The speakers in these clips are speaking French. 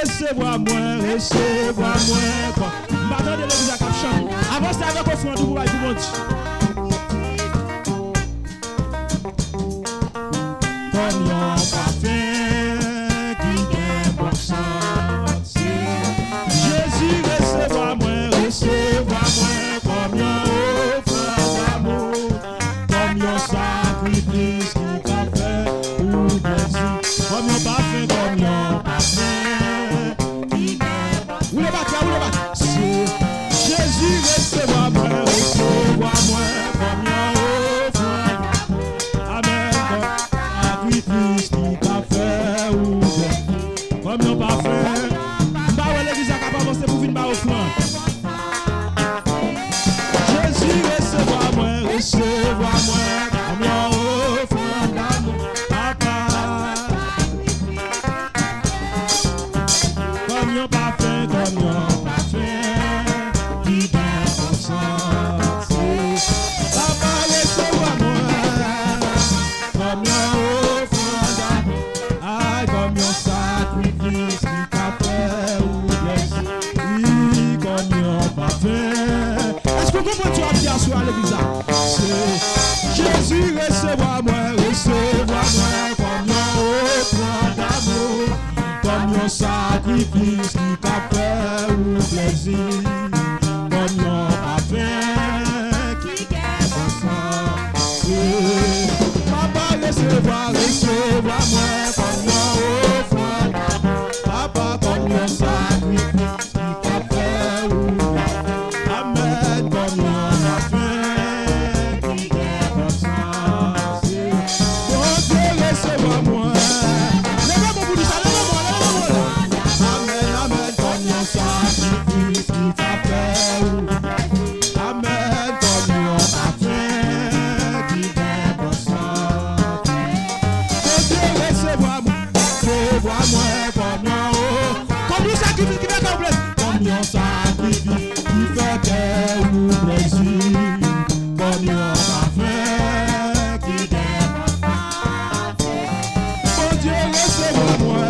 recevoir-moi. M'attendez l'église à cap chanter. Avant c'est avec offrande pour vous monter. Comme yon parfum qui vient bon sens. Jésus recevoir-moi comme yon offrande d'amour, comme yon sacrifice qui t'a fait ou plaisir, comme yon parfum, comme yon parfum qui vient bon sens. Où le bat, Jésus recevoir-moi comme yon offrande, amen, sacrifice qui t'a fait ou plaisir, comme yon parfum. Bah ouais, l'église a capable d'avancer pour venir ma offrande. Jésus recevoir-moi comme yon offrande d'amour, papa, comme yon parfum, qui vient bon sens. Papa recevoir-moi comme yon offrande d'amour, aïe, comme yon sacrifice qui t'a fait ou plaisir, oui, comme yon parfum. Est-ce que vous comprenez à dire sur l'église? C'est Jésus recevoir-moi comme yon offrande d'amour, comme yon sacrifice qui t'a fait ou plaisir, comme yon parfum qui vient bon sens. Papa recevoir-moi comme yon offrande d'amour, papa comme yon sacrifice qui t'a fait ou plaisir, amen, comme yon parfum qui vient bon sens. Bon Dieu recevoir-moi. Levez-moi pour dire ça, levez-moi. Amen, comme yon sacrifice qui t'a fait ou plaisir, amen, comme yon parfum qui vient bon sens. Bon Dieu recevoir-moi comme yon, comme yon sacrifice qui fait plaisir, comme yon sacrifice qui fait ou plaisir, comme yon parfum qui vient bon sens. Bon Dieu recevoir-moi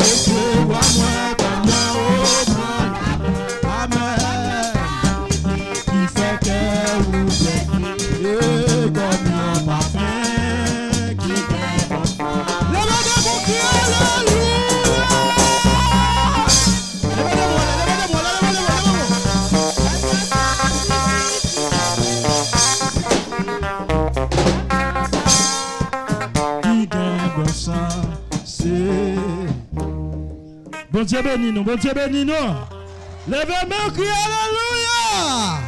comme yon offrande, amen, qui fait ou plaisir, comme yon parfum qui vient bon sens. Levez mon cri, alléluia. Bon Dieu béni nous, bon Dieu béni nous. Levez mon cri, alléluia.